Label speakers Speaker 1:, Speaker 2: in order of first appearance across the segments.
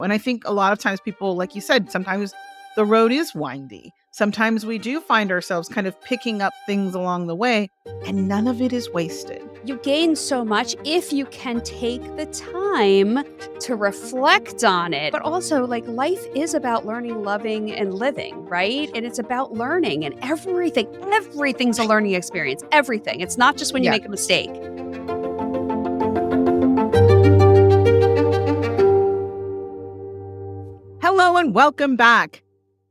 Speaker 1: And I think a lot of times people, like you said, sometimes the road is windy. Sometimes we do find ourselves kind of picking up things along the way, and none of it is wasted.
Speaker 2: You gain so much if you can take the time to reflect on it. But also, like, life is about learning, loving, and living, right? And it's about learning, and everything's a learning experience. Everything. It's not just when you make a mistake.
Speaker 1: Hello and welcome back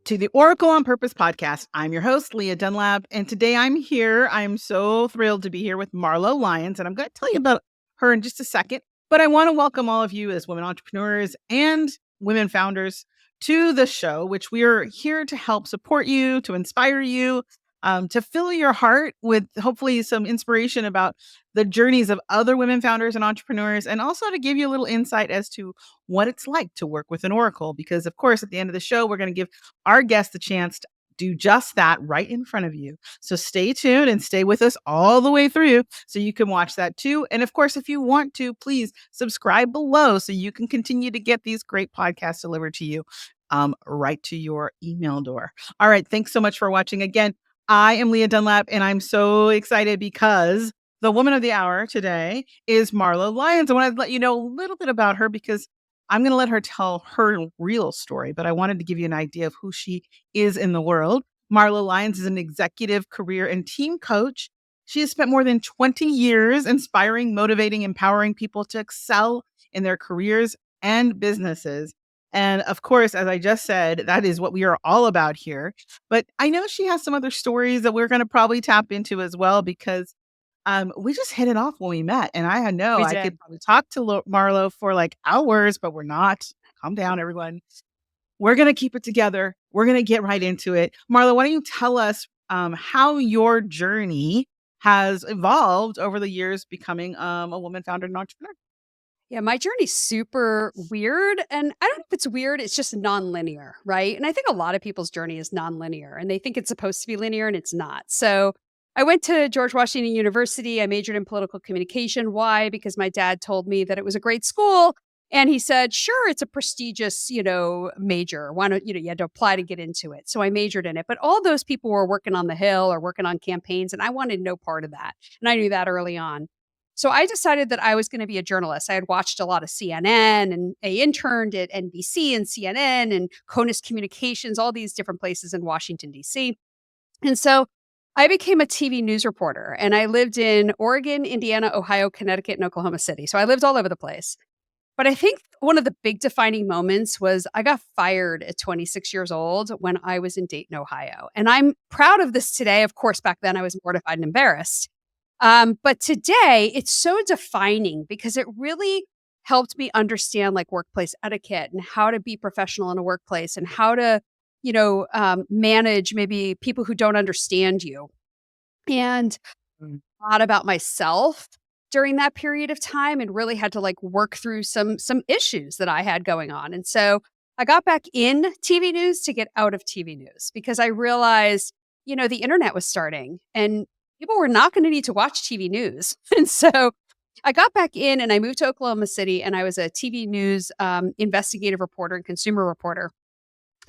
Speaker 1: to the Oracle on Purpose podcast. I'm your host, Leah Dunlap, and today I'm so thrilled to be here with Marlo Lyons, and I'm going to tell you about her in just a second. But I want to welcome all of you as women entrepreneurs and women founders to the show, which we are here to help support you, to inspire you, to fill your heart with hopefully some inspiration about the journeys of other women founders and entrepreneurs, and also to give you a little insight as to what it's like to work with an oracle. Because, of course, at the end of the show, we're going to give our guests the chance to do just that right in front of you. So stay tuned and stay with us all the way through so you can watch that too. And of course, if you want to, please subscribe below so you can continue to get these great podcasts delivered to you right to your email door. All right. Thanks so much for watching again. I am Leah Dunlap, and I'm so excited because the woman of the hour today is Marlo Lyons. I want to let you know a little bit about her because I'm going to let her tell her real story, but I wanted to give you an idea of who she is in the world. Marlo Lyons is an executive career and team coach. She has spent more than 20 years inspiring, motivating, empowering people to excel in their careers and businesses. And of course, as I just said, that is what we are all about here. But I know she has some other stories that we're going to probably tap into as well, because we just hit it off when we met. And I know I could probably talk to Marlo for like hours, but we're not. Calm down, everyone. We're going to keep it together. We're going to get right into it. Marlo, why don't you tell us how your journey has evolved over the years becoming a woman founder and entrepreneur?
Speaker 2: Yeah, my journey's super weird. And I don't know if it's weird, it's just nonlinear, right? And I think a lot of people's journey is nonlinear and they think it's supposed to be linear and it's not. So I went to George Washington University. I majored in political communication. Why? Because my dad told me that it was a great school. And he said, sure, it's a prestigious, major. Why don't, you had to apply to get into it. So I majored in it. But all those people were working on the Hill or working on campaigns. And I wanted no part of that. And I knew that early on. So I decided that I was going to be a journalist. I had watched a lot of CNN and I interned at NBC and CNN and Conus Communications, all these different places in Washington, D.C. And so I became a TV news reporter and I lived in Oregon, Indiana, Ohio, Connecticut, and Oklahoma City. So I lived all over the place. But I think one of the big defining moments was I got fired at 26 years old when I was in Dayton, Ohio. And I'm proud of this today. Of course, back then I was mortified and embarrassed. But today it's so defining because it really helped me understand like workplace etiquette and how to be professional in a workplace and how to, manage maybe people who don't understand you. And a lot about myself during that period of time and really had to like work through some issues that I had going on. And so I got back in TV news to get out of TV news because I realized, the internet was starting and people were not going to need to watch TV news. And so I got back in and I moved to Oklahoma City and I was a TV news investigative reporter and consumer reporter.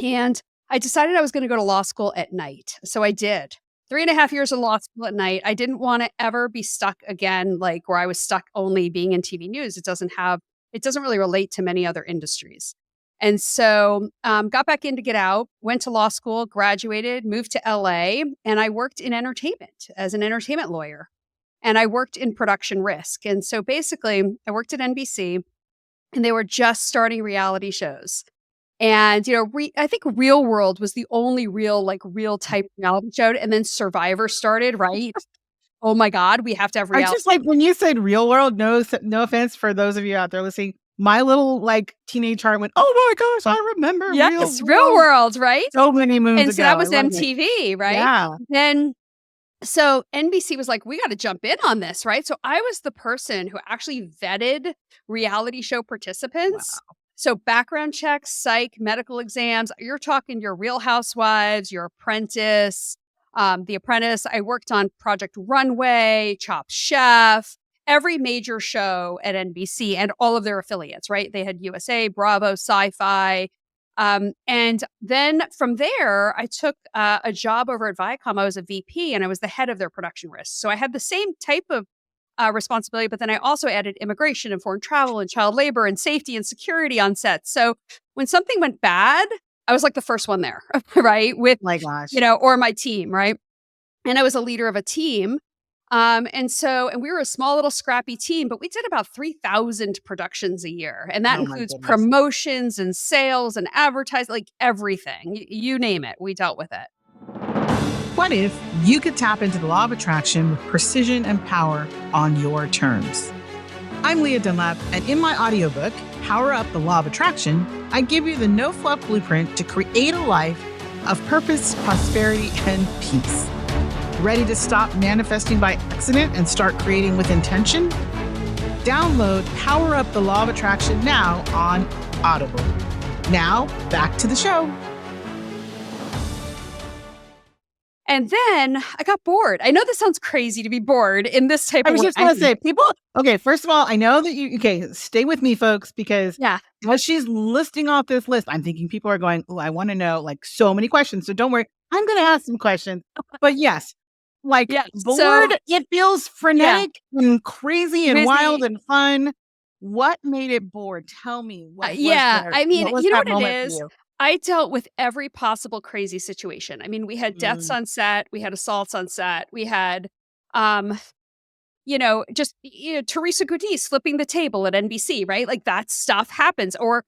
Speaker 2: And I decided I was going to go to law school at night. So I did 3.5 years of law school at night. I didn't want to ever be stuck again, like where I was stuck only being in TV news. It doesn't really relate to many other industries. And so got back in to get out, went to law school, graduated, moved to LA, and I worked in entertainment as an entertainment lawyer. And I worked in production risk. And so basically, I worked at NBC and they were just starting reality shows. And, I think Real World was the only real type reality show. And then Survivor started, right? Oh my God, we have to have reality.
Speaker 1: I just like when you said Real World, no offense for those of you out there listening. My little teenage heart went, oh my gosh, I remember.
Speaker 2: Yes, Real World, right?
Speaker 1: So many moons ago.
Speaker 2: And so that was MTV, right?
Speaker 1: Yeah.
Speaker 2: Then, so NBC was like, we got to jump in on this, right? So I was the person who actually vetted reality show participants. Wow. So background checks, psych, medical exams. You're talking your Real Housewives, your Apprentice, The Apprentice. I worked on Project Runway, Top Chef. every major show at NBC and all of their affiliates, right? They had USA, Bravo, Sci-Fi. And then from there, I took a job over at Viacom. I was a VP and I was the head of their production risk. So I had the same type of responsibility, but then I also added immigration and foreign travel and child labor and safety and security on set. So when something went bad, I was like the first one there, right? With,
Speaker 1: My gosh.
Speaker 2: or my team, right? And I was a leader of a team. And we were a small little scrappy team, but we did about 3,000 productions a year. And that
Speaker 1: Oh my
Speaker 2: includes
Speaker 1: goodness.
Speaker 2: promotions and sales and advertising, like everything. You name it, we dealt with it.
Speaker 1: What if you could tap into the law of attraction with precision and power on your terms? I'm Leah Dunlap, and in my audiobook, Power Up the Law of Attraction, I give you the no-fluff blueprint to create a life of purpose, prosperity, and peace. Ready to stop manifesting by accident and start creating with intention? Download Power Up the Law of Attraction now on Audible. Now, back to the show.
Speaker 2: And then I got bored. I know this sounds crazy to be bored in this type of
Speaker 1: I was just going to say, okay, first of all, I know that stay with me, folks, because as she's listing off this list, I'm thinking people are going, oh, I want to know like so many questions. So don't worry, I'm going to ask some questions. But yes, bored, it feels frenetic and crazy and wild and fun. What made it bored? Tell me.
Speaker 2: I mean, you know what it is? I dealt with every possible crazy situation. I mean, we had deaths on set, we had assaults on set, we had, Teresa Goudis flipping the table at NBC, right? Like that stuff happens. Or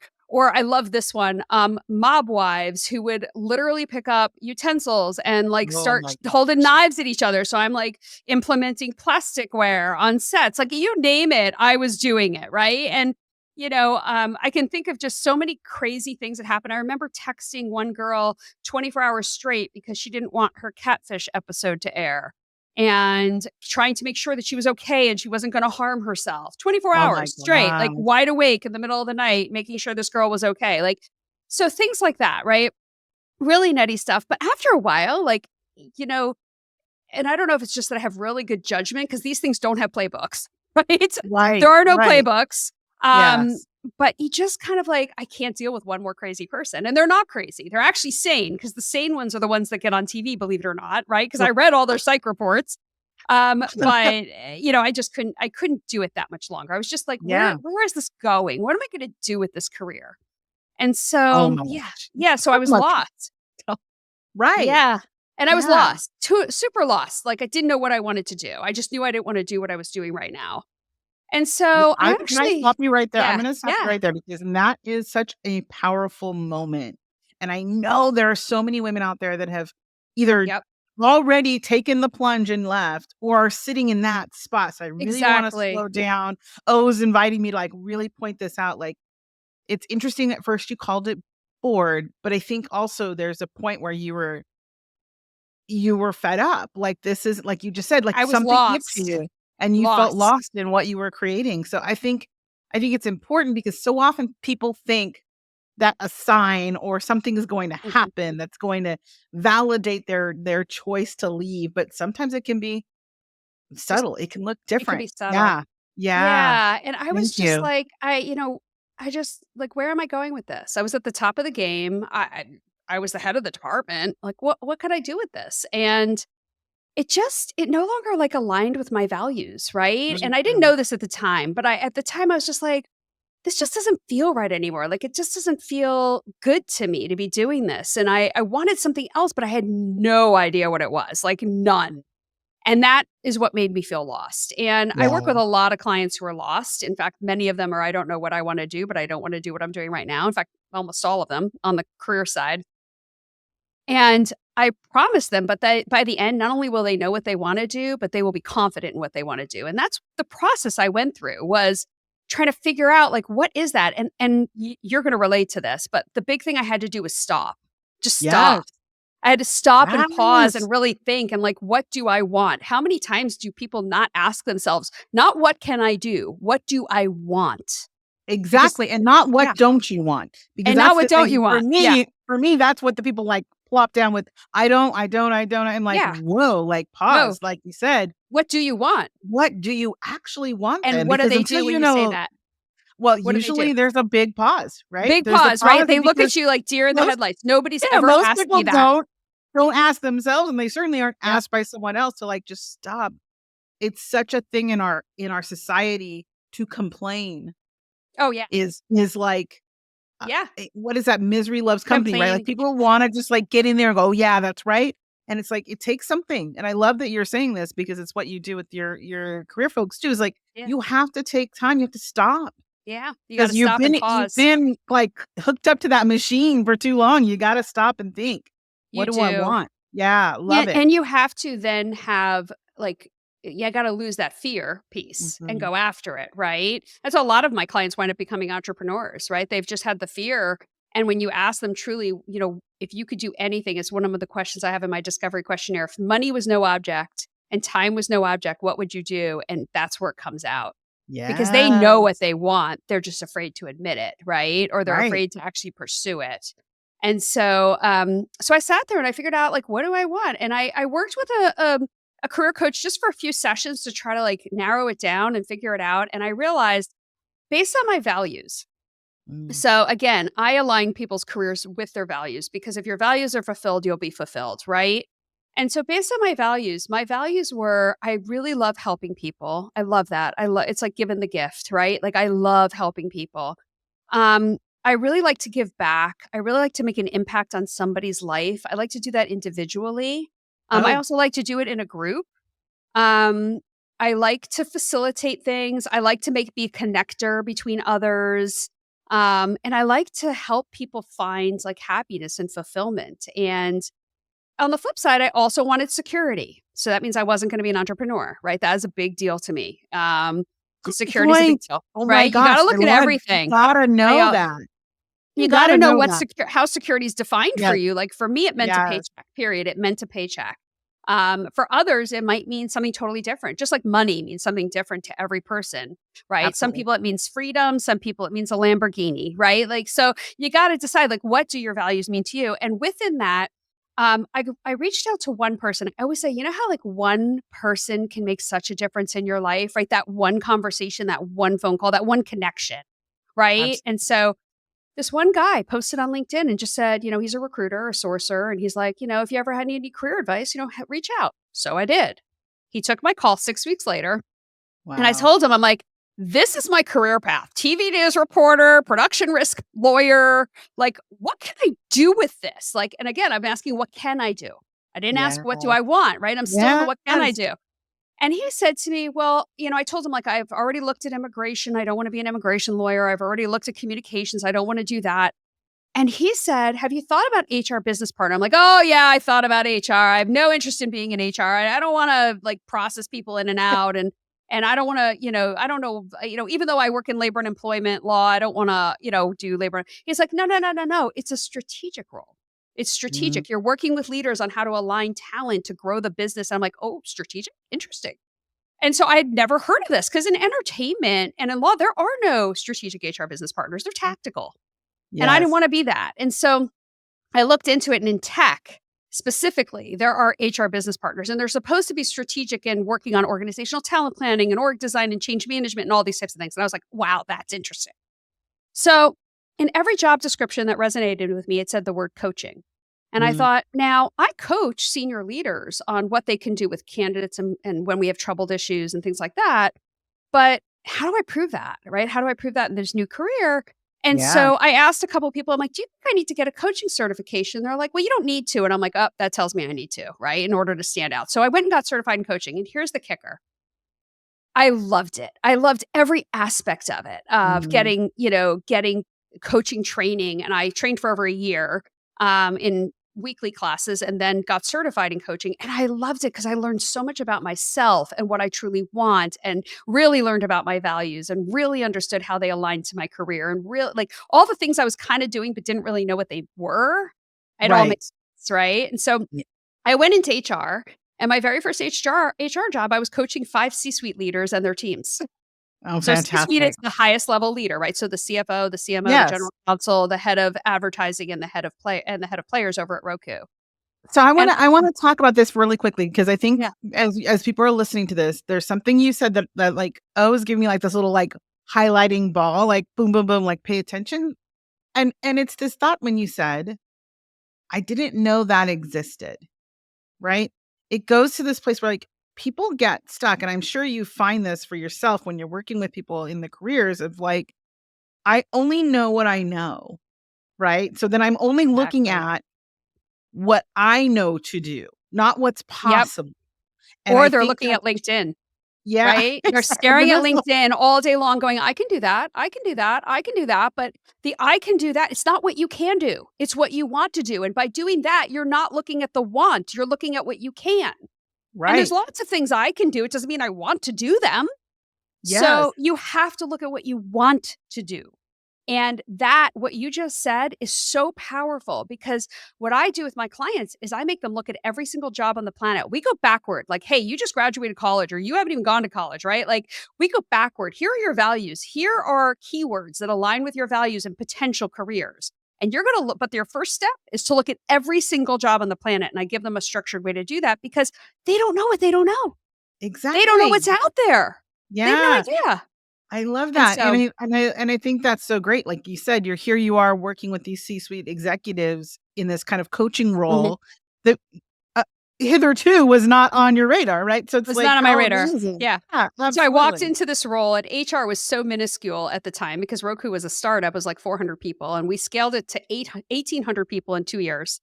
Speaker 2: I love this one, mob wives who would literally pick up utensils and start holding knives at each other. So I'm like implementing plasticware on sets, like you name it, I was doing it, right? And I can think of just so many crazy things that happened. I remember texting one girl 24 hours straight because she didn't want her catfish episode to air and trying to make sure that she was okay and she wasn't going to harm herself. 24 hours straight, like wide awake in the middle of the night, making sure this girl was okay. So things like that, right? Really nutty stuff. But after a while, and I don't know if it's just that I have really good judgment because these things don't have playbooks, right? There are no playbooks. But you just kind of I can't deal with one more crazy person. And they're not crazy. They're actually sane because the sane ones are the ones that get on TV, believe it or not, right? Because I read all their psych reports. But I just couldn't do it that much longer. I was just like, where is this going? What am I going to do with this career? And so, so I was lost.
Speaker 1: Right.
Speaker 2: Yeah. And I was lost, super lost. I didn't know what I wanted to do. I just knew I didn't want to do what I was doing right now. And so
Speaker 1: can I stop you right there? I'm going to stop you right there because that is such a powerful moment. And I know there are so many women out there that have either already taken the plunge and left or are sitting in that spot. So I really want to slow down. O's inviting me to really point this out. It's interesting at first you called it bored, but I think also there's a point where you were fed up. This is like you just said,
Speaker 2: I was
Speaker 1: something
Speaker 2: lost.
Speaker 1: hit you. And you felt lost in what you were creating. So I think it's important because so often people think that a sign or something is going to happen that's going to validate their choice to leave. But sometimes it can be subtle. It can look different.
Speaker 2: It can be subtle.
Speaker 1: Yeah.
Speaker 2: And I was just where am I going with this? I was at the top of the game. I was the head of the department. What could I do with this? And it no longer aligned with my values, right? And I didn't know this at the time, but at the time I was just like, this just doesn't feel right anymore. It just doesn't feel good to me to be doing this. And I wanted something else, but I had no idea what it was, none. And that is what made me feel lost. And I work with a lot of clients who are lost. In fact, many of them are, I don't know what I want to do, but I don't want to do what I'm doing right now. In fact, almost all of them on the career side. And I promise them, but by the end, not only will they know what they want to do, but they will be confident in what they want to do. And that's the process I went through, was trying to figure out what is that? And you're going to relate to this, but the big thing I had to do was stop. Just stop. I had to stop and pause and really think and what do I want? How many times do people not ask themselves, not what can I do? What do I want?
Speaker 1: Exactly. And not what don't you want?
Speaker 2: Because not what don't you want?
Speaker 1: For me, that's what the people plop down with. I don't. I'm whoa, pause.
Speaker 2: Whoa.
Speaker 1: Like you said,
Speaker 2: what do you want?
Speaker 1: what do you actually want
Speaker 2: And
Speaker 1: then?
Speaker 2: what do
Speaker 1: Because
Speaker 2: they
Speaker 1: until
Speaker 2: do when
Speaker 1: you
Speaker 2: you say
Speaker 1: know,
Speaker 2: that?
Speaker 1: well,
Speaker 2: What do they do?
Speaker 1: usually there's a big pause, right?
Speaker 2: Big
Speaker 1: There's the
Speaker 2: pause, right?
Speaker 1: pause
Speaker 2: They look
Speaker 1: because
Speaker 2: at you like deer in the
Speaker 1: most
Speaker 2: headlights. Nobody's
Speaker 1: yeah,
Speaker 2: ever
Speaker 1: most
Speaker 2: asked
Speaker 1: people
Speaker 2: me that.
Speaker 1: don't ask themselves, and they certainly aren't
Speaker 2: Yep.
Speaker 1: asked by someone else to, like, just stop. It's such a thing in our society to complain
Speaker 2: Oh, yeah.
Speaker 1: is like,
Speaker 2: Yeah.
Speaker 1: what is that? Misery loves company, right? Like,
Speaker 2: Complain.
Speaker 1: people wanna just, like, get in there and go, "Oh, yeah, that's right." And it's like, it takes something, and I love that you're saying this because it's what you do with your career folks too, is like,
Speaker 2: Yeah.
Speaker 1: you have to take time, you have to stop.
Speaker 2: Yeah. You gotta
Speaker 1: 'Cause
Speaker 2: stop and
Speaker 1: you've
Speaker 2: pause.
Speaker 1: been, like, hooked up to that machine for too long, you gotta stop and think, "What
Speaker 2: You
Speaker 1: do I
Speaker 2: do.
Speaker 1: want?" Yeah,
Speaker 2: Yeah,
Speaker 1: love it.
Speaker 2: and you have to then have, like, you gotta lose that fear piece and
Speaker 1: Mhm.
Speaker 2: go after it, right? That's a lot of my clients wind up becoming entrepreneurs, right? They've just had the fear, and when you ask them truly, if you could do anything, it's one of the questions I have in my discovery questionnaire. If money was no object and time was no object, what would you do? And that's where it comes out. Because they know what
Speaker 1: Yes.
Speaker 2: they want, they're just afraid to admit it, right? Or they're
Speaker 1: Right.
Speaker 2: afraid to actually pursue it. And so, so I sat there and I figured out like, what do I want? And I worked with a career coach just for a few sessions to try to like narrow it down and figure it out. And I realized based on my values.
Speaker 1: Mm.
Speaker 2: So again, I align people's careers with their values because if your values are fulfilled, you'll be fulfilled, right? And so based on my values were I really love helping people. I love that. I love it's like giving the gift, right? Like I love helping people. Um I really like to give back. I really like to make an impact on somebody's life. I like to do that individually. I
Speaker 1: Oh,
Speaker 2: also like to do it in a group. Um I like to facilitate things. I like to be a connector between others. And I like to help people find like happiness and fulfillment. And on the flip side, I also wanted security. So that means I wasn't going to be an entrepreneur, right? That is a big deal to me.
Speaker 1: good
Speaker 2: Security is a big
Speaker 1: point.
Speaker 2: deal,
Speaker 1: Oh my
Speaker 2: right? You got
Speaker 1: gosh,
Speaker 2: to
Speaker 1: I
Speaker 2: look at
Speaker 1: love you
Speaker 2: everything.
Speaker 1: gotta
Speaker 2: I,
Speaker 1: know that.
Speaker 2: you
Speaker 1: You
Speaker 2: got to
Speaker 1: gotta
Speaker 2: know
Speaker 1: know
Speaker 2: what
Speaker 1: that.
Speaker 2: how security is defined for
Speaker 1: Yes,
Speaker 2: you. Like for me, it meant a
Speaker 1: yes,
Speaker 2: paycheck. Period. It meant a paycheck. For others, it might mean something totally different. Just like money means something different to every person, right? Some
Speaker 1: absolutely.
Speaker 2: people it means freedom. Some people it means a Lamborghini, right? Like so, you got to decide like what do your values mean to you, and within that. I reached out to one person. I always say, you know how like one person can make such a difference in your life, right? That one conversation, that one phone call, that one connection, right?
Speaker 1: Abs
Speaker 2: And so this one guy posted on LinkedIn and just said, he's a recruiter, a sourcer. And he's like, if you ever had any career advice, reach out. So I did. He took my call 6 weeks later. And I
Speaker 1: wow.
Speaker 2: told him, I'm like, this is my career path TV news reporter, production risk lawyer. Like, what can I do with this? Like, and again, I'm asking, what can I do? I didn't
Speaker 1: Yeah.
Speaker 2: ask, what do I want? Right. I'm still in the what can I
Speaker 1: Yes.
Speaker 2: do? And he said to me, well, I told him, like, I've already looked at immigration. I don't want to be an immigration lawyer. I've already looked at communications. I don't want to do that. And he said, have you thought about HR business partner? I'm like, oh, yeah, I thought about HR. I have no interest in being in HR. I don't want to like process people in and out. And I don't want to, I don't know, even though I work in labor and employment law, I don't want to, do labor. He's like, no, no, no, no, no. It's a strategic role. It's
Speaker 1: Mhm.
Speaker 2: strategic. You're working with leaders on how to align talent to grow the business. I'm like, oh, strategic? Interesting. And so I had never heard of this because in entertainment and in law, there are no strategic HR business partners. They're tactical. And I didn't
Speaker 1: Yes.
Speaker 2: want to be that. And so I looked into it. And in tech specifically, there are HR business partners, and they're supposed to be strategic and working on organizational talent planning and org design and change management and all these types of things. And I was like, wow, that's interesting. So in every job description that resonated with me, it said the word coaching. And I
Speaker 1: Mm.
Speaker 2: thought, now I coach senior leaders on what they can do with candidates and when we have troubled issues and things like that. But how do I prove that? Right? How do I prove that in this new career? And
Speaker 1: Yeah.
Speaker 2: so I asked a couple of people, I'm like, do you think I need to get a coaching certification? They're like, well, you don't need to. And I'm like, oh, that tells me I need to, right? In order to stand out. So I went and got certified in coaching. And here's the kicker. I loved it. I loved every aspect of it, of
Speaker 1: Mhm.
Speaker 2: getting coaching training. And I trained for over a year in weekly classes and then got certified in coaching. And I loved it because I learned so much about myself and what I truly want and really learned about my values and really understood how they aligned to my career and real like all the things I was kind of doing but didn't really know what they were. It all
Speaker 1: Right.
Speaker 2: makes sense, right? And so
Speaker 1: Ye
Speaker 2: I went into HR and my very first HR job, I was coaching 5 C-suite leaders and their teams.
Speaker 1: Oh,
Speaker 2: So C-suite
Speaker 1: fantastic.
Speaker 2: is the highest level leader, right? So the CFO, the CMO, the
Speaker 1: Yes.
Speaker 2: general counsel, the head of advertising, and the head of players over at Roku.
Speaker 1: So I want
Speaker 2: And
Speaker 1: to talk about this really quickly because I think
Speaker 2: yeah,
Speaker 1: as people are listening to this, there's something you said that like always give me like this little like highlighting ball, like boom, boom, boom, like pay attention. And it's this thought when you said, I didn't know that existed, right? It goes to this place where like people get stuck. And I'm sure you find this for yourself when you're working with people in the careers of like, I only know what I know, right? So then I'm only looking
Speaker 2: exactly.
Speaker 1: at what I know to do, not what's
Speaker 2: Yep.
Speaker 1: possible. And I
Speaker 2: Or they're
Speaker 1: think
Speaker 2: looking at LinkedIn.
Speaker 1: yeah,
Speaker 2: Right? They're
Speaker 1: exactly.
Speaker 2: staring at LinkedIn all day long going, "I can do that. I can do that. I can do that." But the "I can do that," it's not what you can do. It's what you want to do. And by doing that, you're not looking at the want, you're looking at what you can. And there's
Speaker 1: Right.
Speaker 2: lots of things I can do. It doesn't mean I want to do them.
Speaker 1: Yes,
Speaker 2: So you have to look at what you want to do. And that, what you just said, is so powerful because what I do with my clients is I make them look at every single job on the planet. We go backward, like, hey, you just graduated college or you haven't even gone to college, right? Like, we go backward. Here are your values. Here are keywords that align with your values and potential careers. And you're going to look, but their first step is to look at every single job on the planet. And I give them a structured way to do that because they don't know what they don't know. They don't know
Speaker 1: exactly.
Speaker 2: what's out there. They have no
Speaker 1: Yeah,
Speaker 2: idea.
Speaker 1: I love
Speaker 2: And
Speaker 1: that.
Speaker 2: so,
Speaker 1: And I think that's so great. Like you said, here you are working with these C-suite executives in this kind of coaching
Speaker 2: mhm.
Speaker 1: role that uh, hitherto was not on your radar, right? So it's
Speaker 2: Was
Speaker 1: like
Speaker 2: not on my
Speaker 1: how
Speaker 2: radar.
Speaker 1: amazing.
Speaker 2: Yeah.
Speaker 1: Yeah,
Speaker 2: So I walked
Speaker 1: absolutely.
Speaker 2: into this role and HR was so minuscule at the time because Roku was a startup, it was like 400 people, and we scaled it to 1,800 people in 2 years.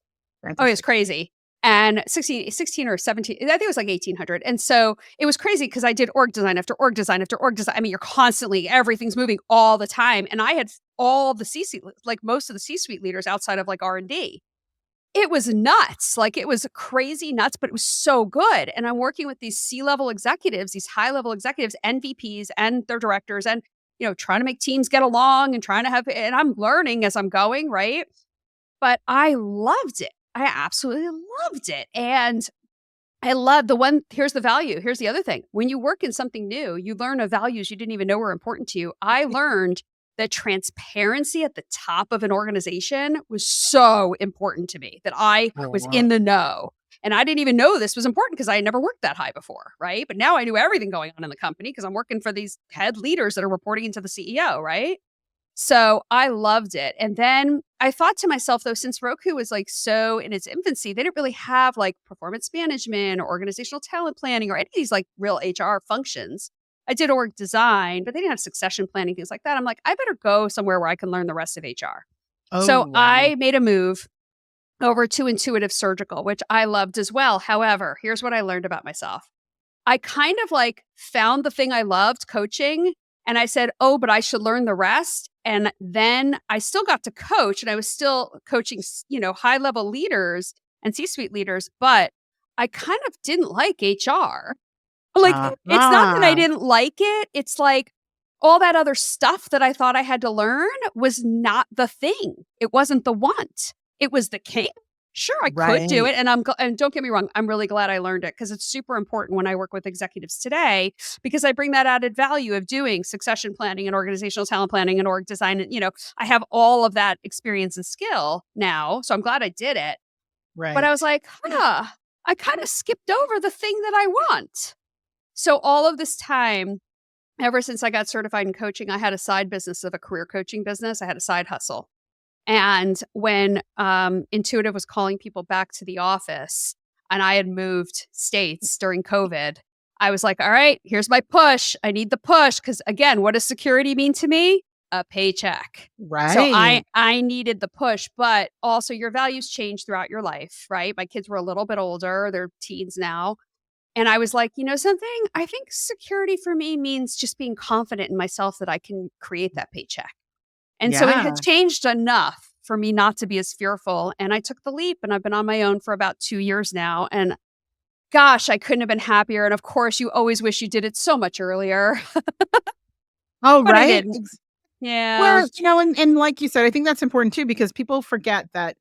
Speaker 2: Oh, it was
Speaker 1: Fantastic.
Speaker 2: crazy. And 16 or 17, I think it was like 1,800. And so it was crazy because I did org design after org design after org design. I mean, you're constantly, everything's moving all the time. And I had all the C-suite, like most of the C-suite leaders outside of like R&D. It was nuts, like, it was crazy nuts, but it was so good, and I'm working with these C-level executives, these high-level executives and VPs and their directors and, trying to make teams get along and trying to have and I'm learning as I'm going, right? But I loved it. I absolutely loved it, and I love the one here's the value, here's the other thing. When you work in something new, you learn of values you didn't even know were important to you. I learned that transparency at the top of an organization was so important to me, that I was
Speaker 1: Oh,
Speaker 2: in the know. And I didn't even know this was important because I had never worked that high before, right? But now I knew everything going on in the company because I'm working for these head leaders that are reporting into the CEO, right? So I loved it. And then I thought to myself, though, since Roku was like so in its infancy, they didn't really have like performance management or organizational talent planning or any of these like real HR functions. I did org design, but they didn't have succession planning, things like that. I'm like, I better go somewhere where I can learn the rest of HR.
Speaker 1: oh,
Speaker 2: So
Speaker 1: wow.
Speaker 2: I made a move over to Intuitive Surgical, which I loved as well. However, here's what I learned about myself. I kind of like found the thing I loved, coaching, and I said, "Oh, but I should learn the rest." And then I still got to coach and I was still coaching, high-level leaders and C-suite leaders, but I kind of didn't like HR. Like, it's not that I
Speaker 1: Ah,
Speaker 2: didn't like it, it's like all that other stuff that I thought I had to learn was not the thing. It wasn't the want. It was the can. Sure, I could do
Speaker 1: right.
Speaker 2: it, and and don't get me wrong, I'm really glad I learned it because it's super important when I work with executives today because I bring that added value of doing succession planning and organizational talent planning and org design, and, I have all of that experience and skill now, so I'm glad I did it. But I was
Speaker 1: Right.
Speaker 2: like, "Huh, I kinda skipped over the thing that I want." So all of this time, ever since I got certified in coaching, I had a side business of a career coaching business. I had a side hustle. And when Intuitive was calling people back to the office and I had moved states during COVID, I was like, all right, here's my push. I need the push. Because again, what does security mean to me? A paycheck. So I
Speaker 1: Right.
Speaker 2: I needed the push, but also your values change throughout your life, right? My kids were a little bit older, they're teens now. And I was like, you know something? I think security for me means just being confident in myself that I can create that paycheck. And so it had
Speaker 1: Yeah.
Speaker 2: changed enough for me not to be as fearful. And I took the leap and I've been on my own for about 2 years now. And gosh, I couldn't have been happier. And of course, you always wish you did it so much earlier,
Speaker 1: Oh,
Speaker 2: but I
Speaker 1: right.
Speaker 2: didn't. Yeah.
Speaker 1: Well, and like you said, I think that's important too because people forget that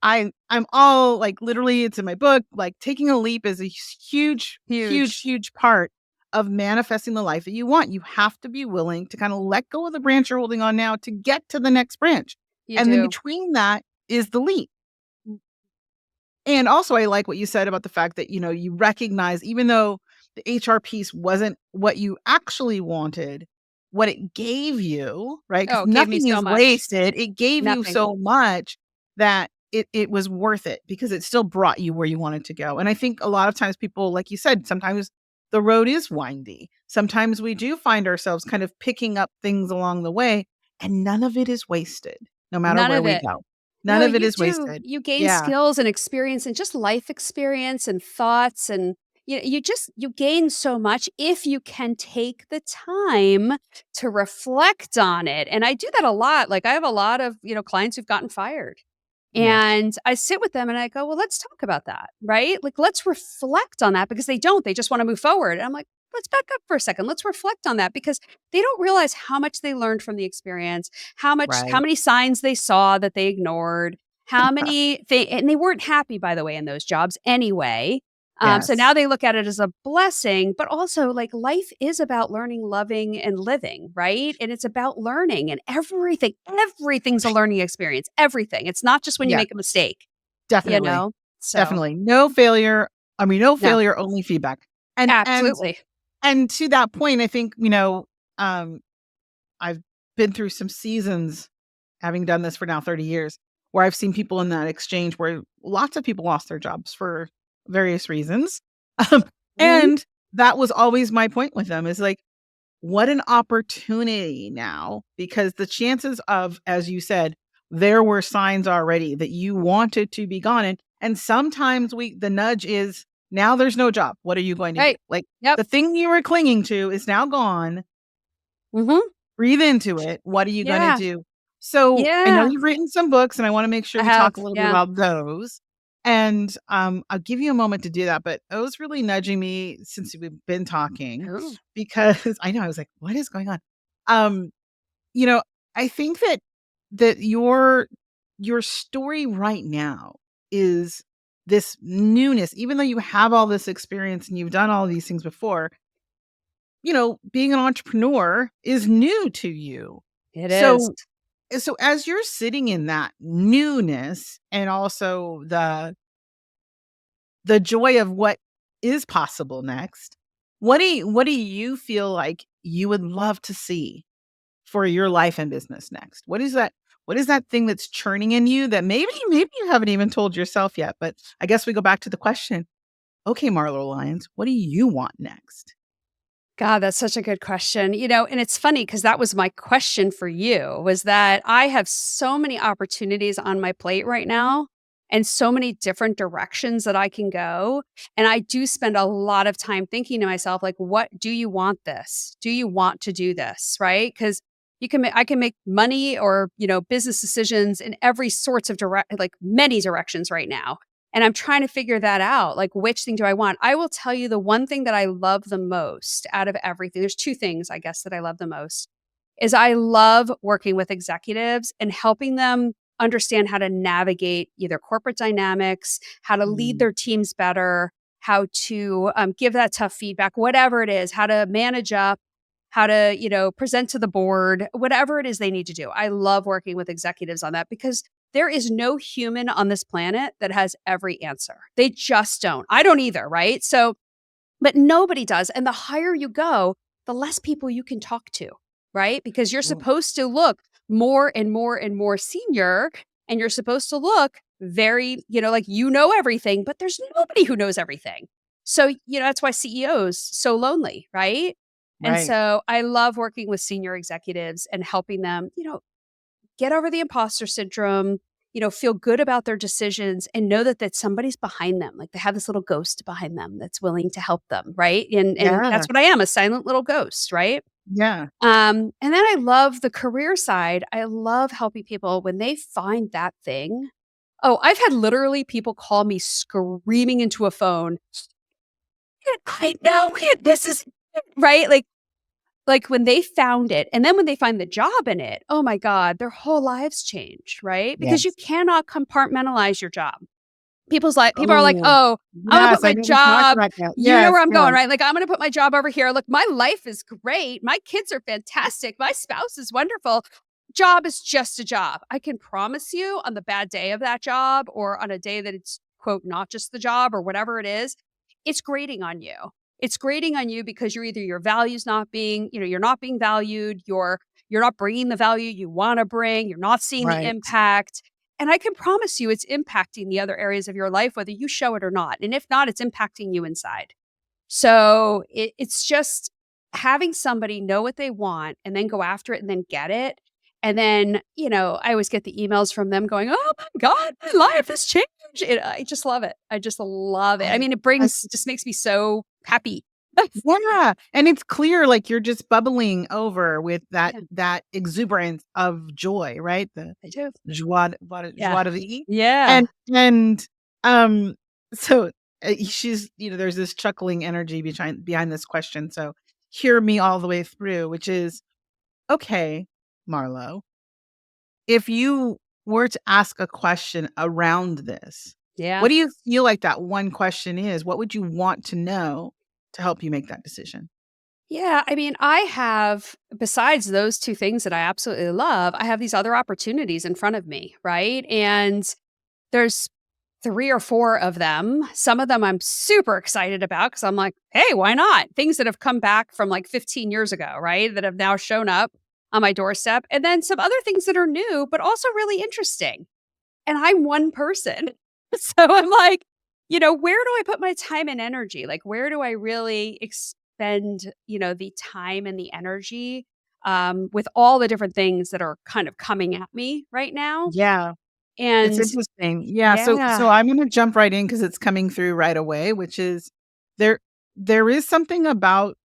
Speaker 1: I'm all like literally it's in my book, like taking a leap is a huge, huge,
Speaker 2: Huge.
Speaker 1: huge part of manifesting the life that you want. You have to be willing to kind of let go of the branch you're holding on now to get to the next branch.
Speaker 2: You
Speaker 1: And then
Speaker 2: do.
Speaker 1: between that is the leap. And also, I like what you said about the fact that, you recognize even though the HR piece wasn't what you actually wanted, what it gave you, right? Because
Speaker 2: Oh, it gave me
Speaker 1: nothing
Speaker 2: so
Speaker 1: is
Speaker 2: much.
Speaker 1: wasted. It gave you
Speaker 2: Nothing.
Speaker 1: so much that it was worth it because it still brought you where you wanted to go. And I think a lot of times people, like you said, sometimes the road is windy. Sometimes we do find ourselves kind of picking up things along the way, and none of it is wasted, no matter
Speaker 2: None
Speaker 1: where
Speaker 2: of
Speaker 1: we
Speaker 2: it.
Speaker 1: go. None
Speaker 2: No,
Speaker 1: of it
Speaker 2: you
Speaker 1: is
Speaker 2: do.
Speaker 1: wasted.
Speaker 2: You gain
Speaker 1: Yeah.
Speaker 2: skills and experience and just life experience and thoughts and you gain so much if you can take the time to reflect on it. And I do that a lot. Like I have a lot of, clients who've gotten fired.
Speaker 1: Yeah.
Speaker 2: And I sit with them and I go, well, let's talk about that, right? Like, let's reflect on that because they don't. They just want to move forward. And I'm like, let's back up for a second. Let's reflect on that because they don't realize how much they learned from the experience, how
Speaker 1: Right.
Speaker 2: many signs they saw that they ignored, and they weren't happy, by the way, in those jobs anyway. So now
Speaker 1: Yes.
Speaker 2: they look at it as a blessing, but also like life is about learning, loving, and living, right? And it's about learning and everything's a learning experience. Everything. It's not just when you
Speaker 1: Yeah,
Speaker 2: make a mistake, you
Speaker 1: definitely.
Speaker 2: know? So,
Speaker 1: Definitely. No failure. I mean, no
Speaker 2: no,
Speaker 1: failure, only feedback. And and
Speaker 2: absolutely.
Speaker 1: and to that point, I think, um, I've been through some seasons having done this for now 30 years where I've seen people in that exchange where lots of people lost their jobs for various reasons. Um,
Speaker 2: Mhm.
Speaker 1: and that was always my point with them is like, what an opportunity now, because the chances of, as you said, there were signs already that you wanted to be gone. And sometimes the nudge is now there's no job. What are you going to do?
Speaker 2: Right.
Speaker 1: Like
Speaker 2: Yep.
Speaker 1: the thing you were clinging to is now gone.
Speaker 2: Mhm.
Speaker 1: Breathe into it. What are you going to
Speaker 2: Yeah.
Speaker 1: do? So I know
Speaker 2: Yeah.
Speaker 1: you've written some books and I want to make sure
Speaker 2: I
Speaker 1: we
Speaker 2: have.
Speaker 1: talk a little bit
Speaker 2: Yeah.
Speaker 1: about those. And I'll give you a moment to do that. But it was really nudging me since we've been talking
Speaker 2: Ooh.
Speaker 1: because I know I was like, what is going on? Um, you know, I think that your story right now is this newness, even though you have all this experience and you've done all these things before, being an entrepreneur is new to you.
Speaker 2: It is.
Speaker 1: So as you're sitting in that newness and also the joy of what is possible next, what do you feel like you would love to see for your life and business next? What is that thing that's churning in you that maybe you haven't even told yourself yet, but I guess we go back to the question, okay, Marlo Lyons, what do you want next?
Speaker 2: God, that's such a good question. And it's funny because that was my question for you was that I have so many opportunities on my plate right now and so many different directions that I can go. And I do spend a lot of time thinking to myself, like, what do you want this? Do you want to do this? Right. Because I can make money or, business decisions in every sorts of like many directions right now. And I'm trying to figure that out. Like, which thing do I want? I will tell you the one thing that I love the most out of everything. There's two things, I guess, that I love the most is I love working with executives and helping them understand how to navigate either corporate dynamics, how to lead
Speaker 1: Mm,
Speaker 2: their teams better, how to give that tough feedback, whatever it is, how to manage up, how to, present to the board, whatever it is they need to do. I love working with executives on that because there is no human on this planet that has every answer. They just don't. I don't either, right? So, but nobody does. And the higher you go, the less people you can talk to, right? Because you're
Speaker 1: mm,
Speaker 2: supposed to look more and more and more senior and you're supposed to look very, like everything, but there's nobody who knows everything. So, that's why CEOs so lonely, right? And
Speaker 1: right.
Speaker 2: so I love working with senior executives and helping them, get over the imposter syndrome, feel good about their decisions and know that somebody's behind them. Like they have this little ghost behind them that's willing to help them, right? And
Speaker 1: Yeah.
Speaker 2: that's what I am, a silent little ghost, right?
Speaker 1: Yeah.
Speaker 2: And then I love the career side. I love helping people when they find that thing. Oh, I've had literally people call me screaming into a phone. I know it. This is it," right. Like when they found it and then when they find the job in it, oh my God, their whole lives change, right? Because you
Speaker 1: Yes.
Speaker 2: cannot compartmentalize your job. People are like,
Speaker 1: Oh,
Speaker 2: "Oh, I'm gonna put
Speaker 1: yes, I
Speaker 2: my
Speaker 1: know we talked
Speaker 2: job."
Speaker 1: about that.
Speaker 2: You know
Speaker 1: Yes,
Speaker 2: where I'm
Speaker 1: yeah.
Speaker 2: going, right? Like, I'm gonna put my job over here. Look, my life is great. My kids are fantastic. My spouse is wonderful. Job is just a job. I can promise you on the bad day of that job or on a day that it's quote, not just the job or whatever it is, it's grating on you. It's grating on you because you're either your values not being, you're not being valued, you're not bringing the value you want to bring, you're not seeing the
Speaker 1: Right.
Speaker 2: impact. And I can promise you it's impacting the other areas of your life, whether you show it or not. And if not, it's impacting you inside. So it's just having somebody know what they want and then go after it and then get it. And then, I always get the emails from them going, oh my God, my life has changed. I just love it. I just love it. I
Speaker 1: I
Speaker 2: mean, it
Speaker 1: I
Speaker 2: just makes me so happy.
Speaker 1: Yeah, and it's clear, like, you're just bubbling over with that
Speaker 2: Yeah,
Speaker 1: that exuberance of joy, right? The
Speaker 2: I do. Yeah.
Speaker 1: joie de vivre.
Speaker 2: Yeah.
Speaker 1: And, um, so, she's there's this chuckling energy behind this question, so hear me all the way through, which is, "Okay, Marlo, if you were to ask a question around this,
Speaker 2: Yeah.
Speaker 1: what do you feel like that one question is? What would you want to know to help you make that decision?"
Speaker 2: Yeah, I mean, I have besides those 2 things that I absolutely love, I have these other opportunities in front of me, right? And there's 3 or 4 of them. Some of them I'm super excited about because I'm like, "Hey, why not?" Things that have come back from, like, 15 years ago, right? That have now shown up on my doorstep, and then some other things that are new, but also really interesting. And I'm one person. So I'm like, where do I put my time and energy? Like, where do I really expend, the time and the energy with all the different things that are kind of coming at me right now?
Speaker 1: Yeah. It's
Speaker 2: And
Speaker 1: interesting. Yeah, so
Speaker 2: yeah,
Speaker 1: I'm gonna jump right in because it's coming through right away, which is there there is something about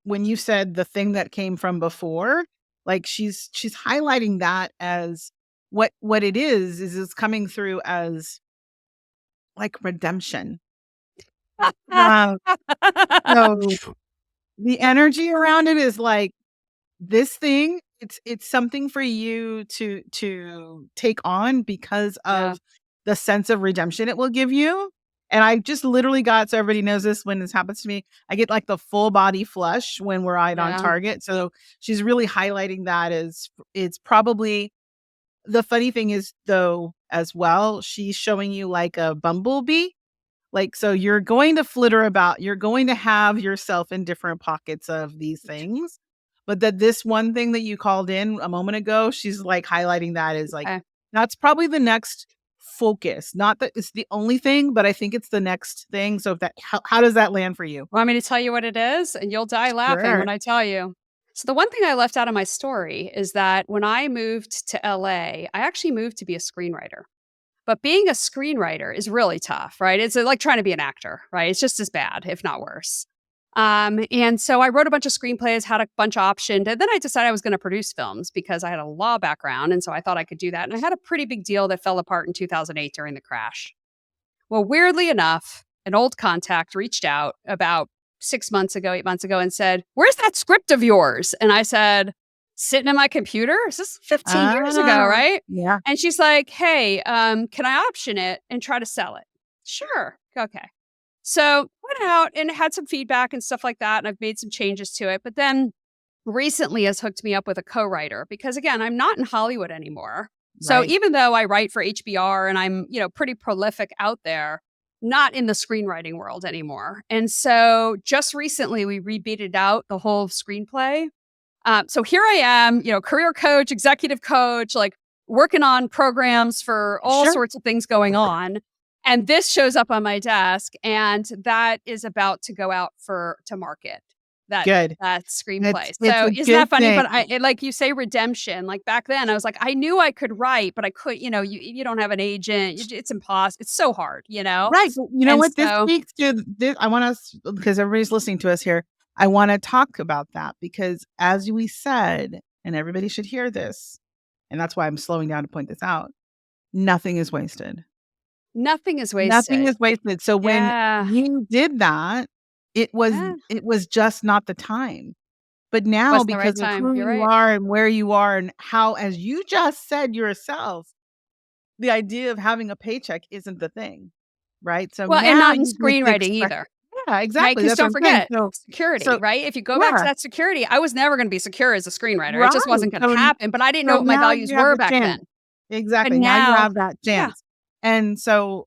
Speaker 1: when you said the thing that came from before, like, she's highlighting that as what it is it's coming through as, like, redemption. Uh, so the energy around it is like, this thing, it's something for you to take on because
Speaker 2: yeah,
Speaker 1: of the sense of redemption it will give you, and I just literally got so everybody knows this when this happens to me, I get, like, the full body flush when we're right on
Speaker 2: yeah.
Speaker 1: target, so she's really highlighting that as it's probably the funny thing is, though, as well, she's showing you like a bumblebee, like, so you're going to flitter about, you're going to have yourself in different pockets of these things, but that this one thing that you called in a moment ago, she's, like, highlighting that as, like,
Speaker 2: Okay.
Speaker 1: that's probably the next focus. Not that it's the only thing, but I think it's the next thing, so if that how does that land for you?
Speaker 2: Want me to tell you what it is? And you'll die laughing when
Speaker 1: Sure.
Speaker 2: I tell you. So, the one thing I left out of my story is that when I moved to LA, I actually moved to be a screenwriter. But being a screenwriter is really tough, right? It's like trying to be an actor, right? It's just as bad, if not worse. And so I wrote a bunch of screenplays, had a bunch optioned, and then I decided I was going to produce films because I had a law background, and so I thought I could do that. And I had a pretty big deal that fell apart in 2008 during the crash. Well, weirdly enough, an old contact reached out about 6 months ago, 8 months ago, and said, "Where's that script of yours?" And I said, "Sitting in my computer." This is 15 years ago,
Speaker 1: Ah,
Speaker 2: right?
Speaker 1: yeah,
Speaker 2: And she's like, "Hey, can I option it and try to sell it?" Sure. Okay. So went out and had some feedback and stuff like that. And I've made some changes to it. But then recently has hooked me up with a co-writer because again, I'm not in Hollywood anymore. So
Speaker 1: right.
Speaker 2: even though I write for HBR and I'm, pretty prolific out there, not in the screenwriting world anymore. And so just recently we rebeated out the whole screenplay. So here I am, career coach, executive coach, like working on programs for all
Speaker 1: Sure.
Speaker 2: sorts of things going on. And this shows up on my desk, and that is about to go out to market. That
Speaker 1: Good.
Speaker 2: that screenplay.
Speaker 1: It's
Speaker 2: So
Speaker 1: a
Speaker 2: isn't that
Speaker 1: good
Speaker 2: funny?
Speaker 1: thing.
Speaker 2: But like you say, redemption. Like back then, I was like, I knew I could write, but I could. You don't have an agent. It's impossible. It's so hard.
Speaker 1: Right, but you know
Speaker 2: And
Speaker 1: what? This
Speaker 2: so
Speaker 1: speaks to this. I want us because everybody's listening to us here. I wanna talk about that because as we said, and everybody should hear this, and that's why I'm slowing down to point this out, nothing is wasted.
Speaker 2: nothing is
Speaker 1: Nothing
Speaker 2: wasted.
Speaker 1: is wasted. So when
Speaker 2: Yeah.
Speaker 1: you did that,
Speaker 2: Yeah.
Speaker 1: it was just not the time. But now
Speaker 2: Wasn't the right
Speaker 1: because of
Speaker 2: time.
Speaker 1: who
Speaker 2: You're
Speaker 1: you
Speaker 2: right.
Speaker 1: are and where you are and how, as you just said yourself, the idea of having a paycheck isn't the thing, right? So
Speaker 2: Well, and
Speaker 1: now
Speaker 2: not in
Speaker 1: you get to
Speaker 2: screenwriting
Speaker 1: express.
Speaker 2: either.
Speaker 1: Yeah,
Speaker 2: Right,
Speaker 1: exactly,
Speaker 2: because
Speaker 1: that's what
Speaker 2: don't
Speaker 1: I'm saying.
Speaker 2: forget, security,
Speaker 1: So
Speaker 2: right? If you go back to
Speaker 1: yeah,
Speaker 2: that security, I was never gonna be secure as a screenwriter, it
Speaker 1: right.
Speaker 2: just wasn't gonna
Speaker 1: So
Speaker 2: happen, but I didn't know
Speaker 1: so
Speaker 2: what my
Speaker 1: now
Speaker 2: values
Speaker 1: you have
Speaker 2: were
Speaker 1: the
Speaker 2: back
Speaker 1: chance.
Speaker 2: then. But
Speaker 1: Exactly, now you
Speaker 2: now
Speaker 1: have that
Speaker 2: yeah,
Speaker 1: chance. And so,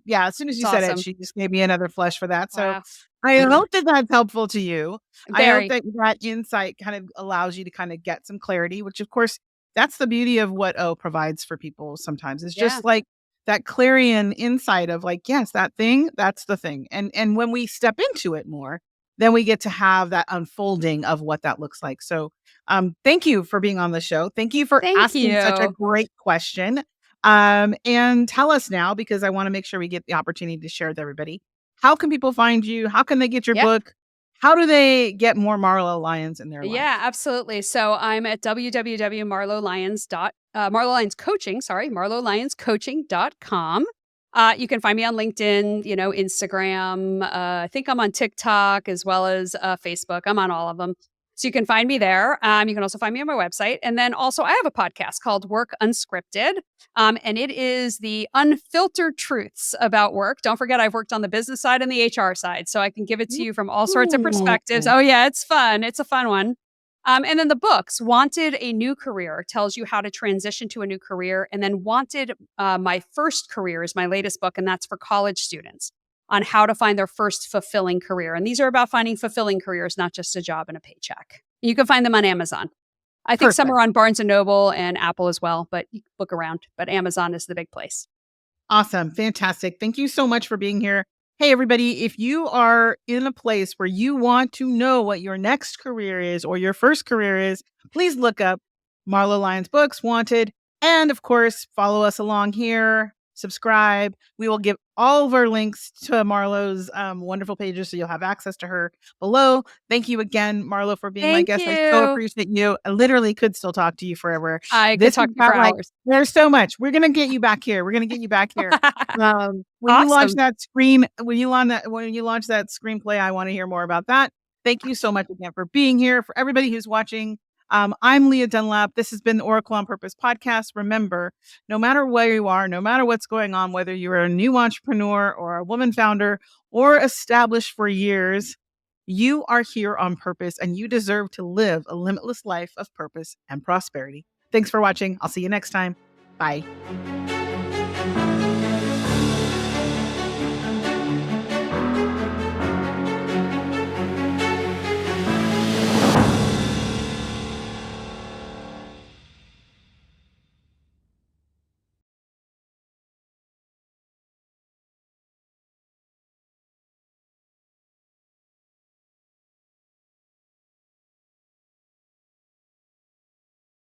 Speaker 1: yeah, as soon as
Speaker 2: It's
Speaker 1: you said it,
Speaker 2: awesome.
Speaker 1: she just gave me another flush for that. So
Speaker 2: Wow.
Speaker 1: I hope that that's helpful to you. I hope
Speaker 2: Very.
Speaker 1: that that insight kind of allows you to kind of get some clarity, which of course, that's the beauty of what O provides for people sometimes. It's
Speaker 2: Yeah.
Speaker 1: just like that clarion insight of like, yes, that thing, that's the thing. And when we step into it more, then we get to have that unfolding of what that looks like. So thank you for being on the show. Thank you for
Speaker 2: Thank
Speaker 1: asking such a
Speaker 2: you.
Speaker 1: great question. And tell us now, because I want to make sure we get the opportunity to share with everybody. How can people find you? How can they get your
Speaker 2: Yep.
Speaker 1: book? How do they get more Marlo Lyons in their life?
Speaker 2: Yeah, absolutely. So I'm at Marlo Lyons Coaching, sorry, marlolyonscoaching.com. You can find me on LinkedIn, Instagram. I think I'm on TikTok as well as Facebook. I'm on all of them. So you can find me there. You can also find me on my website. And then also, I have a podcast called Work Unscripted. And it is the unfiltered truths about work. Don't forget, I've worked on the business side and the HR side. So I can give it to you from all sorts of perspectives.
Speaker 1: Ooh.
Speaker 2: Oh, yeah, it's fun. It's a fun one. And then the books, Wanted a New Career tells you how to transition to a new career. And then Wanted, My First Career is my latest book, and that's for college students on how to find their first fulfilling career. And these are about finding fulfilling careers, not just a job and a paycheck. You can find them on Amazon. I think some
Speaker 1: Perfect.
Speaker 2: are on Barnes and Noble and Apple as well, but you can look around. But Amazon is the big place.
Speaker 1: Awesome. Fantastic. Thank you so much for being here. Hey, everybody, if you are in a place where you want to know what your next career is or your first career is, please look up Marlo Lyons books, Wanted. And of course, follow us along here, subscribe. We will give all of our links to Marlo's wonderful pages so you'll have access to her below. Thank you again, Marlo, for being my
Speaker 2: Thank
Speaker 1: guest. I so
Speaker 2: you.
Speaker 1: appreciate you. I literally could still talk to you forever.
Speaker 2: I could
Speaker 1: This is
Speaker 2: talk to you for
Speaker 1: about like,
Speaker 2: hours.
Speaker 1: there's so much. We're gonna get you back here. We're gonna get you back here. When you launch
Speaker 2: Awesome.
Speaker 1: that when you launch that screenplay, I want to hear more about that. Thank you so much again for being here. For everybody who's watching, I'm Leah Dunlap. This has been the Oracle on Purpose podcast. Remember, no matter where you are, no matter what's going on, whether you're a new entrepreneur or a woman founder or established for years, you are here on purpose and you deserve to live a limitless life of purpose and prosperity. Thanks for watching. I'll see you next time. Bye.